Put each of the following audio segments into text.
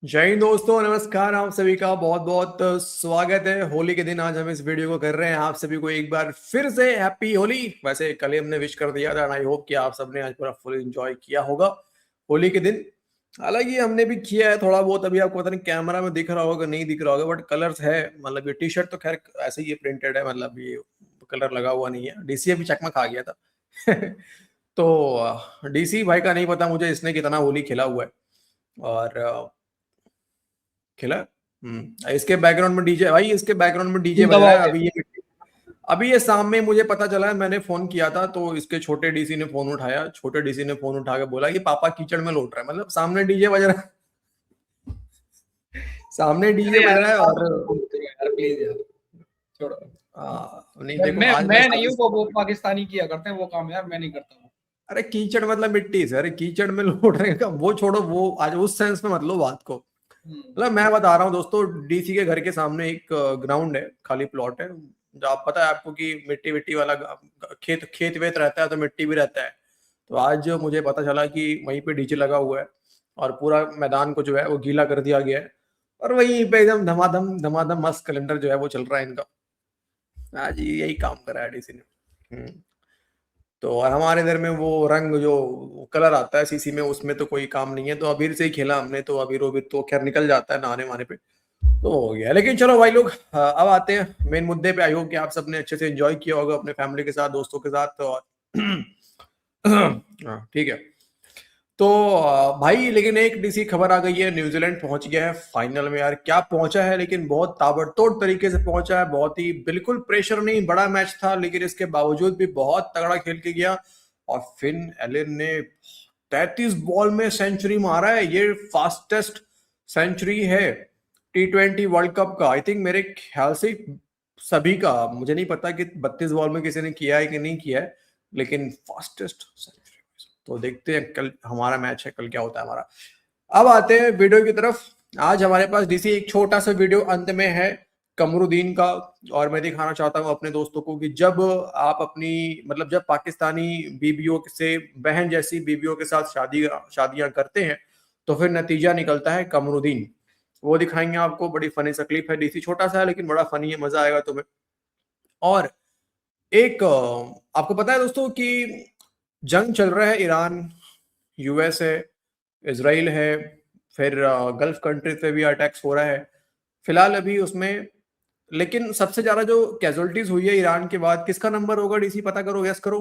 जय हिंद दोस्तों, नमस्कार। आप सभी का बहुत बहुत स्वागत है। होली के दिन आज हम इस वीडियो को कर रहे हैं। आप सभी को एक बार फिर से हैप्पी होली। वैसे कल ही हमने विश कर दिया था, आई होप कि आप सबने आज पूरा फुल एंजॉय किया होगा होली के दिन। हालांकि हमने भी किया है थोड़ा बहुत। अभी आपको पता नहीं कैमरा में दिख रहा होगा नहीं दिख रहा होगा, बट कलर्स है। मतलब ये टी शर्ट तो खैर ऐसे ही प्रिंटेड है, मतलब ये कलर लगा हुआ नहीं है। डीसी अभी चकमा खा गया था। तो डीसी भाई का नहीं पता मुझे इसने कितना होली खेला हुआ है। और खिला। इसके बैकग्राउंड में डीजे, भाई इसके बैकग्राउंड में डीजे बज रहा है। दबाओगे। अभी ये सामने मुझे पता चला है, मैंने फोन किया था तो इसके छोटे डीसी ने फोन उठाया। छोटे डीसी ने फोन उठा के बोला कि पापा कीचड़ में लौट रहा है। मतलब सामने डीजे बज रहा है। सामने डीजे अरे बज यार रहा है फालतू और मत बोलो करो यार, प्लीज यार, छोड़ो। नहीं मैं देखो मैं आज मैं मैं नहीं शादी हूँ, वो पाकिस्तानी किया करते हैं वो काम यार, मैं नहीं करता हूँ। अरे कीचड़ मतलब मिट्टी से, अरे कीचड़ में लौट रहे का वो छोड़ो। वो आज उस सेंस में मत लो बात को। हम्म। मतलब मैं बता रहा हूँ दोस्तों, डीसी के घर के सामने एक ग्राउंड है, खाली प्लॉट है। जो आप पता है आपको कि मिट्टी विट्टी वाला खेत खेत वेत रहता है तो मिट्टी भी रहता है। तो आज मुझे पता चला कि वहीं पे डीजे लगा हुआ है और पूरा मैदान को जो है वो गीला कर दिया गया है। और वहीं पे एकदम धमाधम धमाधम मस्त कैलेंडर जो है वो चल रहा है इनका। आज यही काम करा है डीसी ने। तो और हमारे इधर में वो रंग जो कलर आता है सीसी में, उसमें तो कोई काम नहीं है। तो अबीर से ही खेला हमने। तो अबीर वबीर तो खैर निकल जाता है नहाने वहाने पे, तो हो गया। लेकिन चलो भाई लोग, अब आते हैं मेन मुद्दे पे। आई होप कि आप सबने अच्छे से एंजॉय किया होगा अपने फैमिली के साथ, दोस्तों के साथ। और हाँ, ठीक है। तो भाई लेकिन एक डीसी खबर आ गई है, न्यूजीलैंड पहुंच गया है फाइनल में। यार क्या पहुंचा है, लेकिन बहुत ताबड़तोड़ तरीके से पहुंचा है। बहुत ही बिल्कुल प्रेशर नहीं, बड़ा मैच था लेकिन इसके बावजूद भी बहुत तगड़ा खेल के गया। और फिन एलन ने 33 बॉल में सेंचुरी मारा है। ये फास्टेस्ट सेंचुरी है T20 वर्ल्ड कप का। आई थिंक मेरे ख्याल से सभी का, मुझे नहीं पता कि 32 बॉल में किसी ने किया है कि नहीं किया है, लेकिन फास्टेस्ट सेंचुरी। तो देखते हैं कल हमारा मैच है, कल क्या होता है हमारा। अब आते हैं वीडियो की तरफ। आज हमारे पास डीसी एक छोटा सा वीडियो अंत में है कमरुद्दीन का। और मैं दिखाना चाहता हूं अपने दोस्तों को कि जब आप अपनी, मतलब जब पाकिस्तानी बीबियों से, बहन जैसी बीबियों के साथ शादियां करते हैं तो फिर नतीजा निकलता है कमरुद्दीन। वो दिखाएंगे आपको। बड़ी फनी सा क्लिप है। डीसी छोटा सा है लेकिन बड़ा फनी है, मजा आएगा तुम्हें। और एक आपको पता है दोस्तों कि जंग चल रहा है, ईरान यूएस है, इसराइल है, फिर गल्फ कंट्री पे भी अटैक्स हो रहा है फिलहाल अभी उसमें। लेकिन सबसे ज्यादा जो कैजुअलिटीज हुई है ईरान के बाद, किसका नंबर होगा डीसी, पता करो, गैस करो।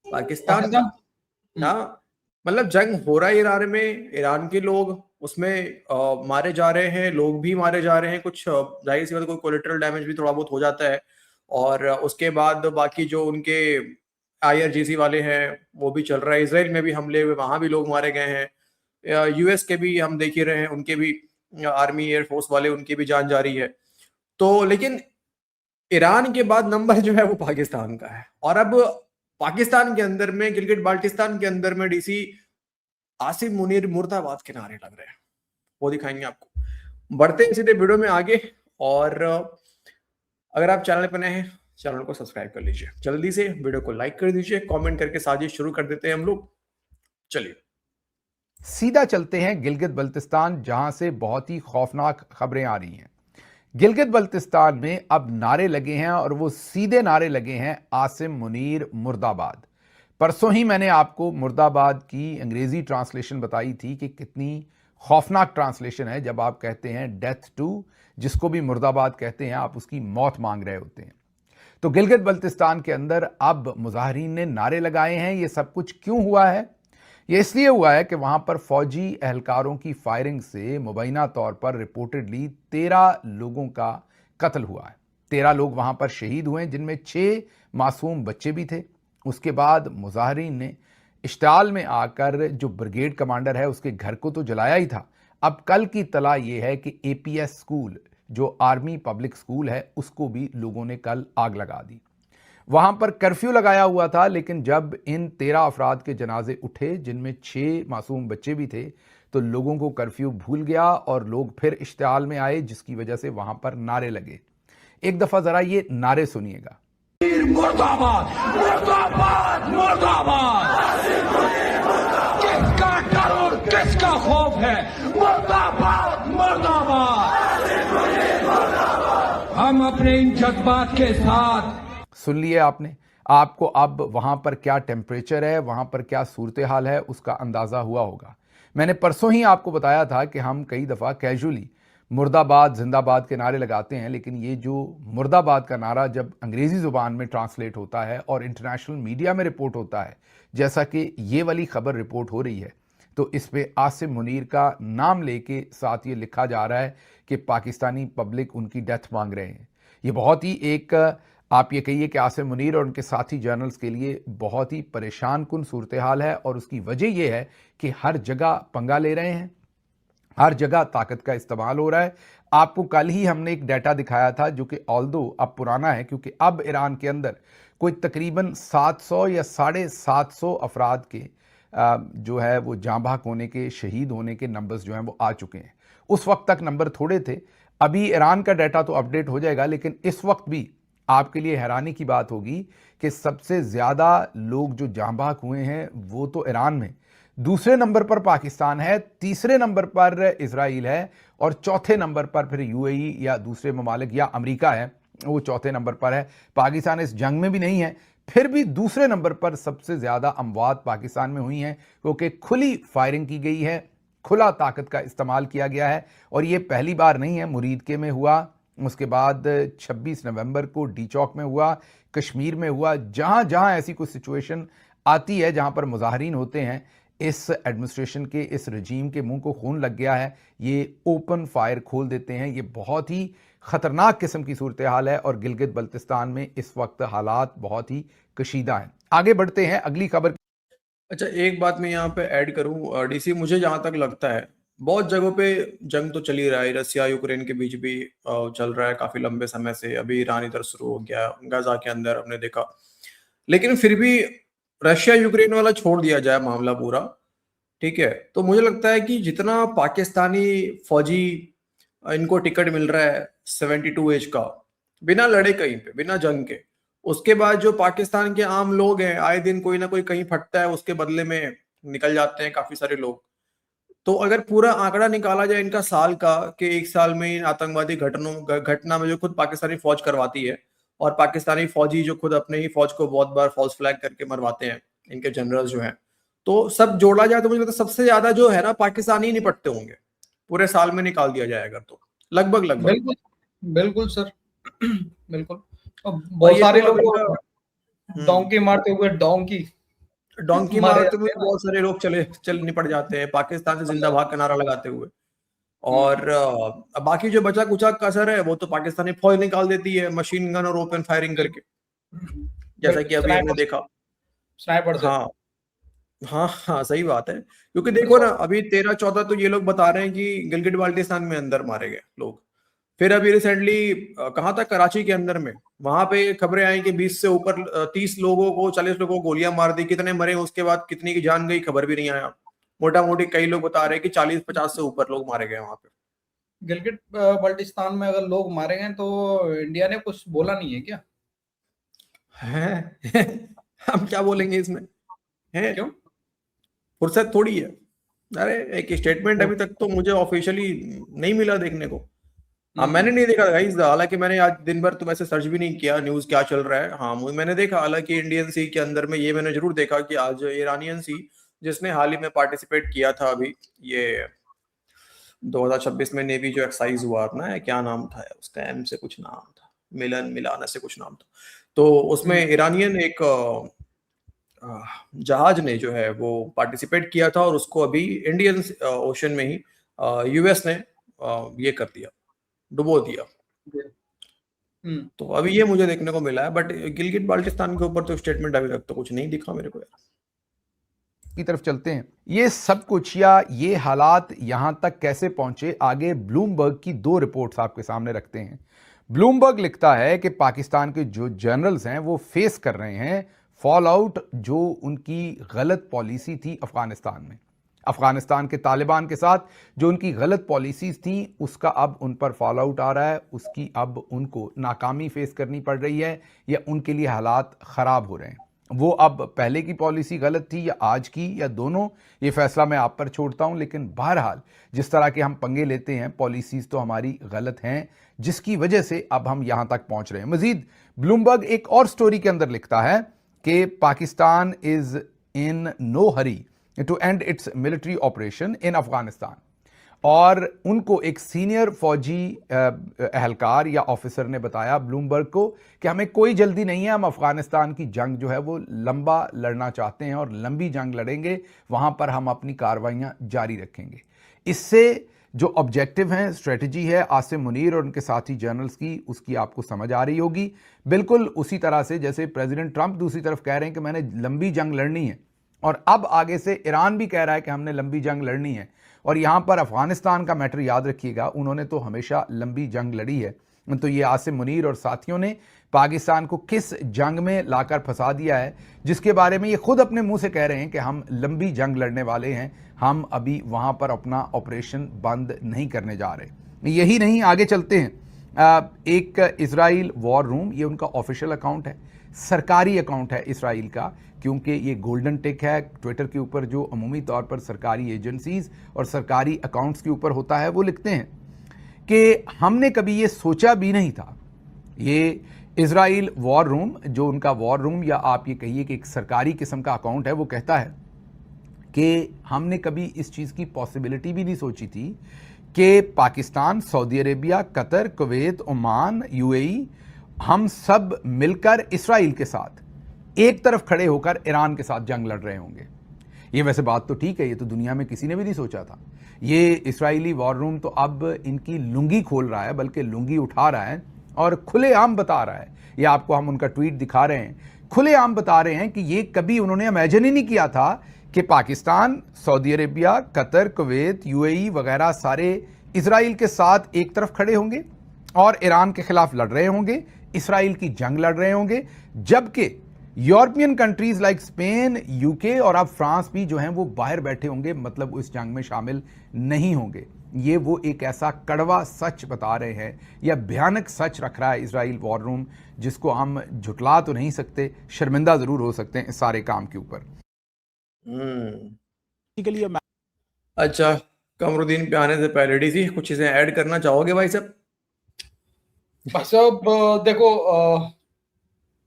पाकिस्तान का। पाकिस्तान। हम्म। हाँ, मतलब जंग हो रहा है ईरान में, ईरान के लोग उसमें मारे जा रहे हैं, लोग भी मारे जा रहे हैं कुछ। जाहिर सी बात है, कोई कोलेटरल डैमेज भी थोड़ा बहुत हो जाता है। और उसके बाद बाकी जो उनके IRGC वाले हैं वो भी चल रहा है। इसराइल में भी हमले हुए, वहां भी लोग मारे गए हैं। यूएस के भी हम देख ही रहे हैं, उनके भी आर्मी एयरफोर्स वाले, उनकी भी जान जा रही है। तो लेकिन ईरान के बाद नंबर जो है वो पाकिस्तान का है। और अब पाकिस्तान के अंदर में, गिलगित बाल्टिस्तान के अंदर में डीसी आसिम मुनीर मुर्दाबाद के नारे लग रहे हैं। वो दिखाएंगे आपको। बढ़ते हैं सीधे वीडियो में आगे। और अगर आप चैनल पर नए हैं, चैनल को सब्सक्राइब कर लीजिए जल्दी से, वीडियो को लाइक कर दीजिए, कमेंट करके साजिश शुरू कर देते हैं हम लोग। चलिए सीधा चलते हैं गिलगित बल्तिस्तान, जहां से बहुत ही खौफनाक खबरें आ रही हैं। गिलगित बल्तिस्तान में अब नारे लगे हैं और वो सीधे नारे लगे हैं, आसिम मुनीर मुर्दाबाद। परसों ही मैंने आपको मुर्दाबाद की अंग्रेजी ट्रांसलेशन बताई थी कि कितनी खौफनाक ट्रांसलेशन है। जब आप कहते हैं डेथ टू, जिसको भी मुर्दाबाद कहते हैं, आप उसकी मौत मांग रहे होते हैं। तो गिलगित बल्तिस्तान के अंदर अब मुजाहरीन ने नारे लगाए हैं। ये सब कुछ क्यों हुआ है? ये इसलिए हुआ है कि वहां पर फौजी एहलकारों की फायरिंग से मुबैना तौर पर रिपोर्टेडली 13 लोगों का कत्ल हुआ है। 13 लोग वहां पर शहीद हुए, जिनमें 6 मासूम बच्चे भी थे। उसके बाद मुजाहरीन ने इश्ताल में आकर जो ब्रिगेड कमांडर है उसके घर को तो जलाया ही था। अब कल की तला यह है कि APS स्कूल, जो आर्मी पब्लिक स्कूल है, उसको भी लोगों ने कल आग लगा दी। वहां पर कर्फ्यू लगाया हुआ था, लेकिन जब इन 13 अफराद के जनाजे उठे, जिनमें 6 मासूम बच्चे भी थे, तो लोगों को कर्फ्यू भूल गया और लोग फिर इश्तिआल में आए, जिसकी वजह से वहां पर नारे लगे। एक दफा जरा ये नारे सुनिएगा। मुर्दाबाद मुर्दाबाद मुर्दाबाद, किसका डर और किसका का खौफ है। मुर्दाबाद मुर्दाबाद। हम अपने इन जज्बात के साथ। सुन लिए आपने। आपको अब वहां पर क्या टेम्परेचर है, वहां पर क्या सूरत हाल है, उसका अंदाजा हुआ होगा। मैंने परसों ही आपको बताया था कि हम कई दफ़ा कैजुअली मुर्दाबाद जिंदाबाद के नारे लगाते हैं, लेकिन ये जो मुर्दाबाद का नारा जब अंग्रेज़ी ज़ुबान में ट्रांसलेट होता है और इंटरनेशनल मीडिया में रिपोर्ट होता है, जैसा कि ये वाली खबर रिपोर्ट हो रही है, तो इस पे आसिम मुनीर का नाम लेके साथ ये लिखा जा रहा है कि पाकिस्तानी पब्लिक उनकी डेथ मांग रहे हैं। ये बहुत ही एक, आप ये कहिए कि आसिम मुनीर और उनके साथी जर्नल्स के लिए बहुत ही परेशान कुन सूरत हाल है, और उसकी वजह यह है कि हर जगह पंगा ले रहे हैं, हर जगह ताकत का इस्तेमाल हो रहा है। आपको कल ही हमने एक डाटा दिखाया था जो कि ऑल्दो अब पुराना है, क्योंकि अब ईरान के अंदर कोई तकरीबन 700 या 750 अफराद के जो है वो जाँ बहक होने के, शहीद होने के नंबर्स जो हैं वो आ चुके हैं। उस वक्त तक नंबर थोड़े थे। अभी ईरान का डाटा तो अपडेट हो जाएगा, लेकिन इस वक्त भी आपके लिए हैरानी की बात होगी कि सबसे ज़्यादा लोग जो जाँ बहक हुए हैं वो तो ईरान में, दूसरे नंबर पर पाकिस्तान है, तीसरे नंबर पर इजराइल है, और चौथे नंबर पर फिर यूएई या दूसरे ममालिक या अमेरिका है, वो चौथे नंबर पर है। पाकिस्तान इस जंग में भी नहीं है, फिर भी दूसरे नंबर पर सबसे ज़्यादा अमवात पाकिस्तान में हुई हैं, क्योंकि खुली फायरिंग की गई है, खुला ताकत का इस्तेमाल किया गया है। और ये पहली बार नहीं है, मुरीदके में हुआ, उसके बाद 26 नवंबर को डी चौक में हुआ, कश्मीर में हुआ। जहाँ जहाँ ऐसी कोई सिचुएशन आती है जहाँ पर मुजाहरीन होते हैं, इस एडमिनिस्ट्रेशन के, इस रजीम के मुंह को खून लग गया है, ये ओपन फायर खोल देते हैं। ये बहुत ही ख़तरनाक किस्म की सूरत हाल है, और गिलगित बल्तिस्तान में इस वक्त हालात बहुत ही कशीदा हैं। आगे बढ़ते हैं अगली खबर। अच्छा, एक बात मैं यहाँ पे ऐड करूँ डीसी, मुझे जहाँ तक लगता है बहुत जगहों पे जंग तो चल ही रहा है, रसिया यूक्रेन के बीच भी चल रहा है काफी लंबे समय से। अभी ईरान इधर शुरू हो गया, गाजा के अंदर हमने देखा, लेकिन फिर भी रशिया यूक्रेन वाला छोड़ दिया जाए मामला पूरा, ठीक है, तो मुझे लगता है कि जितना पाकिस्तानी फौजी इनको टिकट मिल रहा है 72 एज का, बिना लड़े कहीं पे, बिना जंग के, उसके बाद जो पाकिस्तान के आम लोग हैं, आए दिन कोई ना कोई कहीं फटता है, उसके बदले में निकल जाते हैं काफी सारे लोग। तो अगर पूरा आंकड़ा निकाला जाए इनका साल का, कि एक साल में इन आतंकवादी घटना में जो खुद पाकिस्तानी फौज करवाती है, और पाकिस्तानी फौजी जो खुद अपने ही फौज को बहुत बार फॉल्स फ्लैग करके मरवाते हैं, इनके जनरल्स जो हैं, तो सब जोड़ा जाए तो मुझे लगता है सबसे ज्यादा जो है ना पाकिस्तानी ही निपटते होंगे पूरे साल में, निकाल दिया जाए अगर तो लगभग लगभग। बिल्कुल बिल्कुल सर। बिल्कुल। और और बहुत ये सारे तो लोग इनका डोंकी मारते हुए डोंकी डोंकी मारे मारते हुए जाते हैं। बहुत सारे लोग चल निपट जाते हैं पाकिस्तान से जिंदाबाद का नारा लगाते हुए। और बाकी जो बचा कुचा कसर है वो तो पाकिस्तानी फौज निकाल देती है मशीन गन और ओपन फायरिंग करके, जैसा कि अभी हमने देखा। स्नाइपर से। हाँ हाँ हाँ, सही बात है, क्योंकि देखो ना, अभी 13-14 तो ये लोग बता रहे हैं कि गिलगिट बाल्टिस्तान में अंदर मारे गए लोग। फिर अभी रिसेंटली कहाँ तक, कराची के अंदर में, वहां पे खबरें आई कि 20 से ऊपर 30 लोगों को, 40 लोगों को गोलियां मार दी। कितने मरे उसके बाद कितनी की जान गई खबर भी नहीं आया। मोटा मोटी कई लोग बता रहे हैं कि 40-50 से ऊपर लोग मारे गए वहां पे। गिलगिट बल्टिस्तान में अगर लोग मारे गए तो इंडिया ने कुछ बोला नहीं है क्या? है हम क्या बोलेंगे इसमें, है क्यों? फुर्सत थोड़ी है। अरे एक स्टेटमेंट अभी तक तो मुझे ऑफिशियली नहीं मिला देखने को। हाँ, मैंने नहीं देखा गाइस, हालांकि मैंने आज दिन भर तो वैसे सर्च भी नहीं किया न्यूज क्या चल रहा है। हाँ, मैंने देखा, हालांकि इंडियन सी के अंदर में ये मैंने जरूर देखा कि आज ईरानियन सी, जिसने हाल ही में पार्टिसिपेट किया था अभी ये 2026 में नेवी जो एक्सरसाइज हुआ ना, क्या नाम था उसका, एम से कुछ नाम था, मिलाना से कुछ नाम था, तो उसमें ईरानियन एक जहाज ने जो है वो पार्टिसिपेट किया था, और उसको अभी इंडियन ओशन में ही यूएस ने ये कर दिया, डुबो दिया। तो अभी ये मुझे देखने को मिला है, बट गिलगिट बाल्टिस्तान के ऊपर तो स्टेटमेंट अभी तक तो कुछ नहीं दिखा मेरे को यार। की तरफ चलते हैं। ये सब कुछ या ये हालात यहां तक कैसे पहुंचे, आगे ब्लूमबर्ग की 2 रिपोर्ट्स आपके सामने रखते हैं। ब्लूमबर्ग लिखता है कि पाकिस्तान के जो जनरल्स हैं वो फेस कर रहे हैं फॉल आउट, जो उनकी गलत पॉलिसी थी अफगानिस्तान में, अफगानिस्तान के तालिबान के साथ जो उनकी गलत पॉलिसीज थी उसका अब उन पर फॉल आउट आ रहा है, उसकी अब उनको नाकामी फेस करनी पड़ रही है, या उनके लिए हालात ख़राब हो रहे हैं। वो अब पहले की पॉलिसी गलत थी या आज की या दोनों, ये फैसला मैं आप पर छोड़ता हूं। लेकिन बहरहाल जिस तरह के हम पंगे लेते हैं, पॉलिसीज तो हमारी गलत हैं, जिसकी वजह से अब हम यहां तक पहुंच रहे हैं। मजीद ब्लूमबर्ग एक और स्टोरी के अंदर लिखता है कि Pakistan is in no hurry to end its military operation in Afghanistan. और उनको एक सीनियर फौजी एहलकार या ऑफिसर ने बताया ब्लूमबर्ग को कि हमें कोई जल्दी नहीं है, हम अफगानिस्तान की जंग जो है वो लंबा लड़ना चाहते हैं और लंबी जंग लड़ेंगे, वहां पर हम अपनी कार्रवाइयां जारी रखेंगे। इससे जो ऑब्जेक्टिव हैं, स्ट्रेटजी है आसिम मुनीर और उनके साथी जनरल्स की, उसकी आपको समझ आ रही होगी। बिल्कुल उसी तरह से जैसे प्रेसिडेंट ट्रंप दूसरी तरफ कह रहे हैं कि मैंने लंबी जंग लड़नी है, और अब आगे से ईरान भी कह रहा है कि हमने लंबी जंग लड़नी है। और यहां पर अफगानिस्तान का मैटर याद रखिएगा, उन्होंने तो हमेशा लंबी जंग लड़ी है। तो ये आसिम मुनीर और साथियों ने पाकिस्तान को किस जंग में लाकर फंसा दिया है, जिसके बारे में ये खुद अपने मुंह से कह रहे हैं कि हम लंबी जंग लड़ने वाले हैं, हम अभी वहां पर अपना ऑपरेशन बंद नहीं करने जा रहे। यही नहीं, आगे चलते हैं। एक इजराइल वॉर रूम, ये उनका ऑफिशियल अकाउंट है, सरकारी अकाउंट है इसराइल का, क्योंकि ये गोल्डन टिक है ट्विटर के ऊपर जो अमूमी तौर पर सरकारी एजेंसीज और सरकारी अकाउंट्स के ऊपर होता है। वो लिखते हैं कि हमने कभी ये सोचा भी नहीं था। ये इजराइल वॉर रूम, जो उनका वॉर रूम या आप ये कहिए कि एक सरकारी किस्म का अकाउंट है, वो कहता है कि हमने कभी इस चीज़ की पॉसिबिलिटी भी नहीं सोची थी कि Pakistan, Saudi Arabia, Qatar, Kuwait, Oman, UAE, हम सब मिलकर इसराइल के साथ एक तरफ खड़े होकर ईरान के साथ जंग लड़ रहे होंगे। ये वैसे बात तो ठीक है, ये तो दुनिया में किसी ने भी नहीं सोचा था। ये इस्राएली वॉर रूम तो अब इनकी लुंगी खोल रहा है, बल्कि लुंगी उठा रहा है और खुलेआम बता रहा है। ये आपको हम उनका ट्वीट दिखा रहे हैं, खुलेआम बता रहे हैं कि ये कभी उन्होंने इमेजिन ही नहीं किया था कि Pakistan, Saudi Arabia, Qatar, Kuwait, UAE वगैरह सारे इसराइल के साथ एक तरफ खड़े होंगे और ईरान के खिलाफ लड़ रहे होंगे, इसराइल की जंग लड़ रहे होंगे। जबकि European countries like Spain, UK और अब फ्रांस भी जो हैं वो बाहर बैठे होंगे, मतलब उस जंग में शामिल नहीं होंगे। ये वो एक ऐसा कड़वा सच बता रहे हैं या भयानक सच रख रहा है इजराइल वॉर रूम, जिसको हम झुटला तो नहीं सकते, शर्मिंदा जरूर हो सकते हैं इस सारे काम के ऊपर। अच्छा, कमरुद्दीन पे आने से पहले डीसी कुछ चीजें ऐड करना चाहोगे भाई साहब? भाई साहब देखो,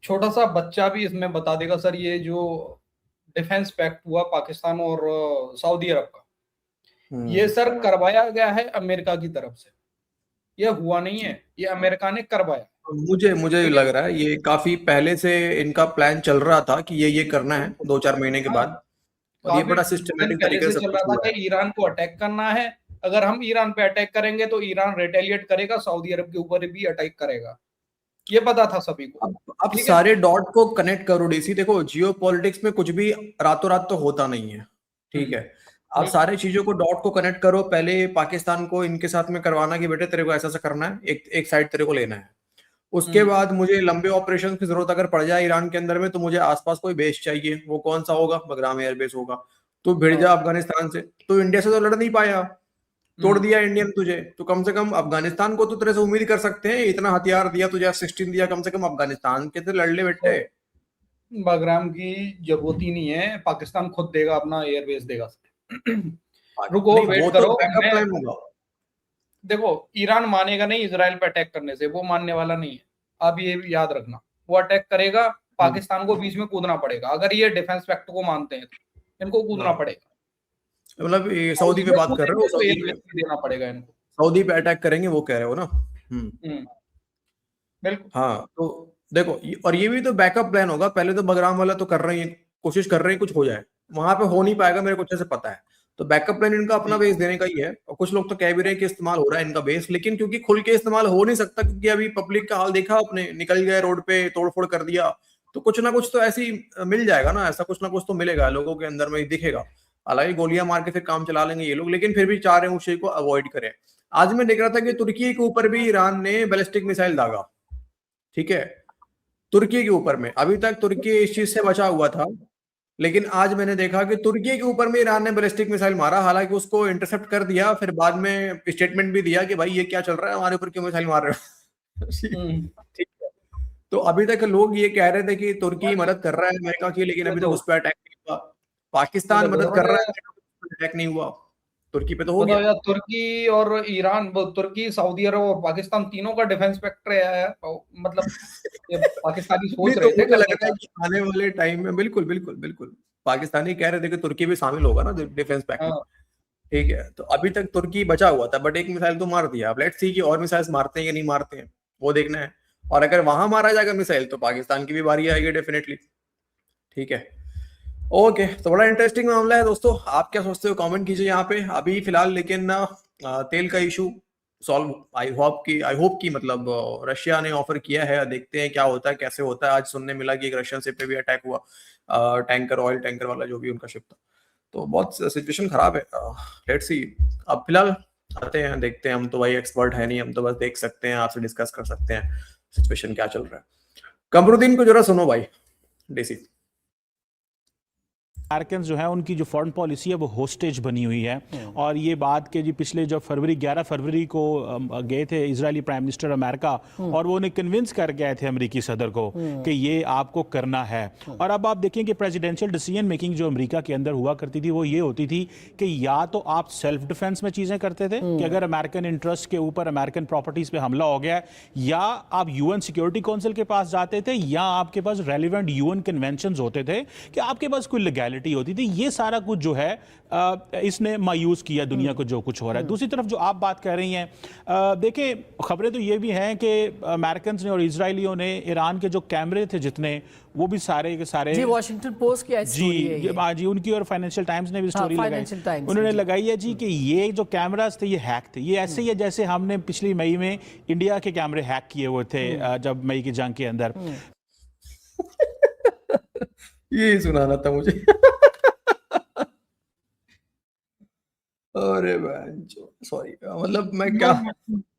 छोटा सा बच्चा भी इसमें बता देगा सर, ये जो डिफेंस पैक्ट हुआ पाकिस्तान और सऊदी अरब का, ये सर करवाया गया है अमेरिका की तरफ से, ये हुआ नहीं है, ये अमेरिका ने करवाया। मुझे लग रहा है ये काफी पहले से इनका प्लान चल रहा था कि ये करना है 2-4 महीने के बाद, और ये बड़ा सिस्टमैटिक तरीके से चल रहा था कि ईरान को अटैक करना है, अगर हम ईरान पे अटैक करेंगे तो ईरान रिटेलिएट करेगा, सऊदी अरब के ऊपर भी अटैक करेगा, ये पता था सभी को। अब सारे डॉट को कनेक्ट करो डीसी। देखो, जियो पॉलिटिक्स में कुछ भी रातों रात तो होता नहीं है, ठीक है। आप सारे चीजों को डॉट को कनेक्ट करो। पहले पाकिस्तान को इनके साथ में करवाना कि बेटे तेरे को ऐसा करना है, एक साइड तेरे को लेना है। उसके बाद मुझे लंबे ऑपरेशन की जरूरत अगर पड़ जाए ईरान के अंदर में, तो मुझे आसपास कोई बेस चाहिए। वो कौन सा होगा? बगराम एयरबेस होगा। तो भिड़ जा अफगानिस्तान से, तो इंडिया से तो लड़ नहीं पाया, तोड़ दिया इंडियन तुझे, तो कम से कम अफगानिस्तान को तो तेरे से उम्मीद कर सकते हैं। इतना हथियार दिया तुझे, F-16 दिया, कम से कम अफगानिस्तान के तो लड़ ले बेटे। बगराम की जरूरत ही नहीं है, पाकिस्तान खुद देगा, अपना एयरबेस देगा। रुको, वेट करो, बैकअप प्लान होगा। देखो, ईरान मानेगा नहीं इजराइल पे अटैक करने से, वो मानने वाला नहीं है। आप ये भी याद रखना, वो अटैक करेगा, पाकिस्तान को बीच में कूदना पड़ेगा। अगर ये डिफेंस पैक्ट को मानते हैं तो इनको कूदना पड़ेगा। मतलब सऊदी पे बात कर रहे हो? सऊदी पे देना पड़ेगा इनको, सऊदी पे अटैक करेंगे वो कह रहे हो ना? बिल्कुल। हाँ, तो देखो, और ये भी तो बैकअप प्लान होगा। पहले तो बगराम वाला तो कर रहे हैं, कोशिश कर रहे हैं कुछ हो जाए, वहां पे हो नहीं पाएगा मेरे को अच्छे से पता है। तो बैकअप प्लान इनका अपना बेस देने का ही है, और कुछ लोग तो कह भी रहे हैं कि इस्तेमाल हो रहा है इनका बेस, लेकिन क्योंकि खुल के इस्तेमाल हो नहीं सकता, क्योंकि अभी पब्लिक का हाल देखा आपने, निकल गए रोड पे, तोड़फोड़ कर दिया, तो कुछ ना कुछ तो ऐसी मिल जाएगा ना, ऐसा कुछ ना कुछ तो मिलेगा लोगों के अंदर में, दिखेगा। हालांकि गोलियां मार के फिर काम चला लेंगे ये लोग, लेकिन फिर भी चाह रहे हैं उस चीज को अवॉइड करें। आज मैं देख रहा था कि तुर्की के ऊपर भी ईरान ने बैलिस्टिक मिसाइल दागा, ठीक है, तुर्की के ऊपर में। अभी तक तुर्की इस चीज से बचा हुआ था, लेकिन आज मैंने देखा कि तुर्की के ऊपर में ईरान ने बैलिस्टिक मिसाइल मारा। हालांकि उसको इंटरसेप्ट कर दिया, फिर बाद में स्टेटमेंट भी दिया कि भाई ये क्या चल रहा है, हमारे ऊपर क्यों मिसाइल मार रहे हो। ठीक है, तो अभी तक लोग ये कह रहे थे कि तुर्की मदद कर रहा है अमेरिका की, लेकिन अभी तक उस पर अटैक नहीं हुआ। पाकिस्तान मदद कर रहा है, अटैक नहीं हुआ। तुर्की पे तो हो बताओ गया। यार, तुर्की और ईरान, तुर्की, सऊदी अरब और पाकिस्तान तीनों का डिफेंस फैक्टर है यार। मतलब ये पाकिस्तानी नहीं सोच तो रहे थे मुझे लग करने रहा है का। कि आने वाले टाइम में बिल्कुल बिल्कुल बिल्कुल पाकिस्तानी कह रहे थे कि तुर्की भी शामिल होगा ना डिफेंस पैक्ट में। हाँ, ठीक है, तो अभी तक तुर्की बचा हुआ था, बट एक मिसाइल तो मार दिया। अब लेट्स सी कि और मिसाइल्स मारते हैं या नहीं मारते हैं, वो देखना है। और अगर वहां मारा जाएगा मिसाइल तो पाकिस्तान की भी बारी आएगी डेफिनेटली। ठीक है, ओके, तो बड़ा इंटरेस्टिंग मामला है दोस्तों। आप क्या सोचते हो कमेंट कीजिए यहाँ पे अभी फिलहाल। लेकिन ना तेल का इशू सॉल्व आई होप की मतलब रशिया ने ऑफर किया है, देखते हैं क्या होता है कैसे होता है। आज सुनने मिला कि एक रशियन शिप पे भी अटैक हुआ, टैंकर, ऑयल टैंकर वाला जो भी उनका शिप था। तो बहुत सिचुएशन खराब है। Let's see. अब फिलहाल आते हैं, देखते हैं। हम तो भाई एक्सपर्ट है नहीं, हम तो बस देख सकते हैं, आपसे डिस्कस कर सकते हैं सिचुएशन क्या चल रहा है। कमरुद्दीन को जरा सुनो भाई, डीसी। अमेरिकन जो है उनकी जो फॉरेन पॉलिसी है वो होस्टेज बनी हुई है। और ये बात के जी पिछले जब 11 फरवरी को गए थे इजरायली प्राइम मिनिस्टर अमेरिका, और वो उन्हें कन्विंस कर गए थे अमेरिकी सदर को कि ये आपको करना है। और अब आप देखें कि प्रेसिडेंशियल डिसीजन मेकिंग जो अमेरिका के अंदर हुआ करती थी वो ये होती थी कि या तो आप सेल्फ डिफेंस में चीजें करते थे कि अगर अमेरिकन इंटरेस्ट के ऊपर अमेरिकन प्रॉपर्टीज पे हमला हो गया, या आप यूएन सिक्योरिटी काउंसिल के पास जाते थे, या आपके पास रेलिवेंट यूएन कन्वेंशंस होते थे कि आपके पास कोई लीगैलिटी होती थी। ये सारा कुछ जो है इसने मायूस किया दुनिया को जो कुछ हो रहा है। दूसरी तरफ जो आप बात कर रही हैं, देखिए खबरें तो ये भी हैं कि अमेरिकन ने और इजरायलियों ने ईरान के जो कैमरे थे जितने, वो भी सारे के सारे, जी वॉशिंगटन पोस्ट की स्टोरी है ये। जी उनकी, और फाइनेंशियल टाइम्स ने भी स्टोरी लगाई, फाइनेंशियल टाइम्स उन्होंने लगाई है जी कि ये जो कैमरास थे ये हैक थे। ये ऐसे ही है जैसे हमने पिछली मई में इंडिया के कैमरे हैक किए हुए थे जब मई की जंग के अंदर। यही सुनाना था मुझे। अरे सॉरी, मतलब मैं क्या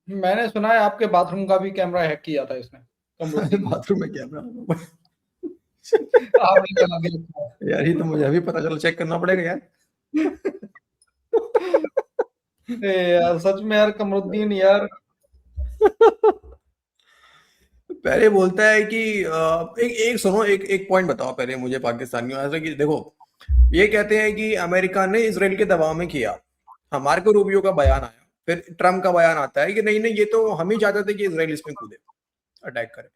मैंने सुना है आपके बाथरूम का भी कैमरा हैक किया था इसने, कमरुद्दीन ने। बाथरूम में कैमरा। आप नहीं लगा के रखा है। यार ये तो मुझे अभी पता चला, चेक करना पड़ेगा यार। यार सच में यार, कमरुद्दीन यार। पहले बोलता है कि एक सुनो, एक पॉइंट बताओ पहले मुझे पाकिस्तानियों। ऐसा कि देखो, ये कहते हैं कि अमेरिका ने इसराइल के दबाव में किया। हमारे को रूबियो का बयान आया, फिर ट्रम्प का बयान आता है कि नहीं नहीं, ये तो हम ही चाहते थे कि इसराइल इसमें कूदे, अटैक करे।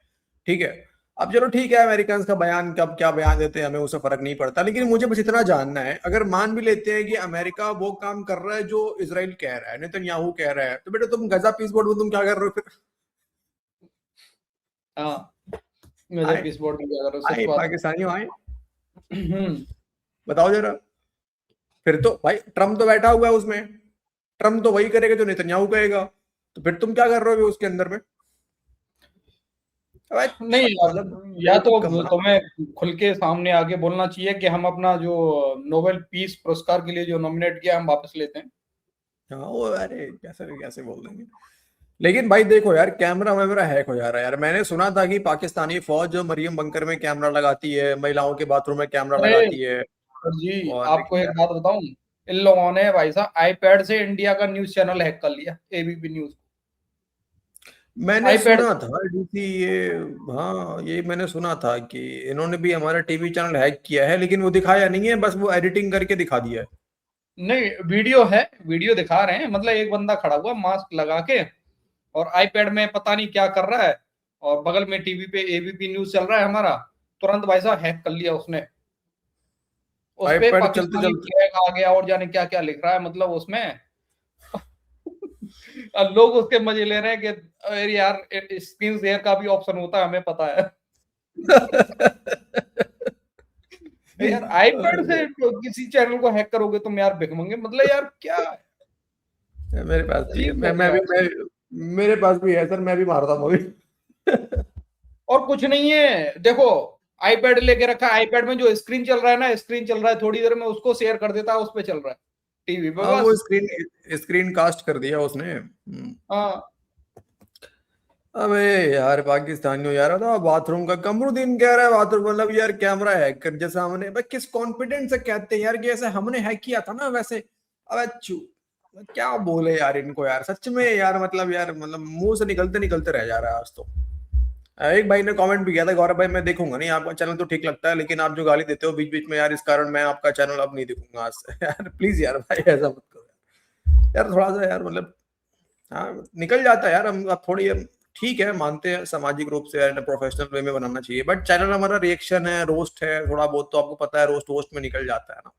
ठीक है, अब चलो ठीक है, अमेरिकन का बयान कब क्या बयान देते हैं हमें उससे फर्क नहीं पड़ता। लेकिन मुझे बस इतना जानना है, अगर मान भी लेते हैं कि अमेरिका वो काम कर रहा है जो इसराइल कह रहा है, नेतन्याहू कह रहा है, तो बेटा तुम गजा पीस बोर्ड में तुम क्या कर रहे हो फिर? हाँ, मुझे पीस बोर्ड में क्या कर रहे हो, आए सच बात। पाकिस्तानियों आए, हम्म, बताओ जरा। फिर तो भाई ट्रम्प तो बैठा हुआ है उसमें, ट्रम्प तो वही करेगा जो नेतन्याहू कहेगा, तो फिर तुम क्या कर रहे हो उसके अंदर में? नहीं यार, या तो तुम्हें खुल के सामने आगे बोलना चाहिए कि हम अपना जो नोबेल पीस पुरस्कार के लिए जो नॉमिनेट किया हम वापस लेते हैं। हाँ वो, अरे कैसे कैसे बोल देंगे। लेकिन भाई देखो यार, कैमरा वैमरा हैक हो जा रहा है यार। मैंने सुना था कि पाकिस्तानी फौज मरियम बंकर में कैमरा लगाती है, महिलाओं के बाथरूम में कैमरा लगाती है। जी, और आपको एक बात बताऊं, इन लोगों ने भाई साहब आईपैड से इंडिया का न्यूज चैनल हैक कर लिया, एबीपी न्यूज। मैंने iPad सुना था डीसी ये, हाँ ये मैंने सुना था कि इन्होंने भी हमारा टीवी चैनल हैक किया है, लेकिन वो दिखाया नहीं है, बस वो एडिटिंग करके दिखा दिया है। नहीं, वीडियो है, वीडियो दिखा रहे हैं। मतलब एक बंदा खड़ा हुआ मास्क लगा के और आईपैड में पता नहीं क्या कर रहा है, और बगल में टीवी पे एबीपी न्यूज चल रहा है हमारा। तुरंत भाई साहब हैक कर लिया उसने। उस पे iPad पाकिस्तानी चलते फ्लैग आ गया और जाने क्या क्या लिख रहा है, मतलब उसमें। और लोग उसके मजे ले रहे हैं कि अरे यार स्क्रीन शेयर का भी ऑप्शन होता है, हमें पता है। यार आईपैड से किसी चैनल को हैक करोगे तुम यार, भिखमंगे, मतलब यार क्या है? मेरे पास भी है, मेरे पास भी है सर, मैं भी मारता हूँ अभी। और कुछ नहीं है, देखो आईपैड लेके रखा है, आईपैड में जो स्क्रीन चल रहा है ना, स्क्रीन चल रहा है, थोड़ी देर में उसको शेयर कर देता है, उस पे चल रहा है टीवी पे, हाँ वो बस। स्क्रीन कास्ट कर दिया उसने। हाँ, अबे यार पाकिस्तानियों यार, था बाथरूम का। कमरुद्दीन कह रहा है बाथरूम, मतलब यार कैमरा हैक कर जैसा हमने, भाई किस कॉन्फिडेंस से कहते हैं यार कि ऐसे हमने हैक किया था ना वैसे। अबे क्या बोले यार इनको यार, सच में यार, मतलब मुंह से निकलते निकलते रह जा रहा है आज तो। एक भाई ने कमेंट भी किया था, गौरव भाई मैं देखूंगा नहीं, आपका चैनल तो ठीक लगता है लेकिन आप जो गाली देते हो बीच बीच में यार, इस कारण मैं आपका चैनल अब नहीं देखूंगा आज से। यार प्लीज यार भाई ऐसा मत करो यार, थोड़ा सा यार मतलब हाँ निकल जाता है यार, हम अब थोड़ी ठीक है मानते हैं सामाजिक रूप से प्रोफेशनल वे में बनाना चाहिए, बट चैनल हमारा रिएक्शन है, रोस्ट है, थोड़ा बहुत तो आपको पता है रोस्ट वोस्ट में निकल जाता है ना।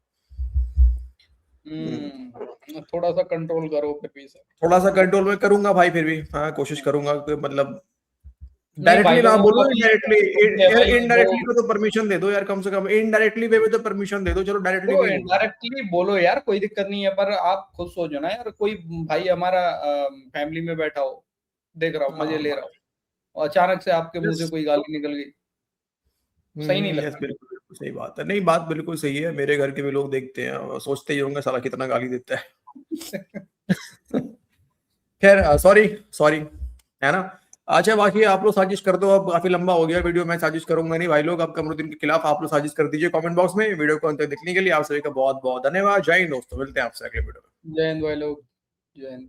थोड़ा सा कंट्रोल करो फिर भी सर। थोड़ा सा कंट्रोल में करूंगा भाई, फिर भी हाँ कोशिश करूंगा कि मतलब नहीं डायरेक्टली भाई ना लोगों बोलो, को भी इनडायरेक्टली है भाई, इनडायरेक्टली वो को तो परमिशन दे दो यार, कम से कम इनडायरेक्टली वे में तो परमिशन दे दो, चलो डायरेक्टली तो नहीं बोलो। इनडायरेक्टली बोलो यार, कोई दिक्कत नहीं है, पर आप खुद सोचो ना यार, कोई भाई हमारा फैमिली में बैठा हो, देख रहा हो, मजे ले रहा हो, और अचानक से आपके मुंह से कोई गाली निकल गई, सही नहीं यस लगता। बिल्कुल बिल्कुल सही बात है, नहीं बात बिल्कुल सही है, मेरे घर के भी लोग देखते हैं और सोचते ही होंगे साला कितना गाली देता है। खैर सॉरी सॉरी है ना। अच्छा बाकी आप लोग साजिश कर दो, अब काफी लंबा हो गया वीडियो, मैं साजिश करूंगा नहीं भाई लोग, अब कमरुद्दीन के खिलाफ आप लोग साजिश कर दीजिए कमेंट बॉक्स में। वीडियो को अंत तक देखने के लिए आप सभी का बहुत बहुत धन्यवाद। जय हिंद दोस्तों, मिलते हैं आपसे अगले वीडियो में। जय हिंद भाई लोग, जय हिंद।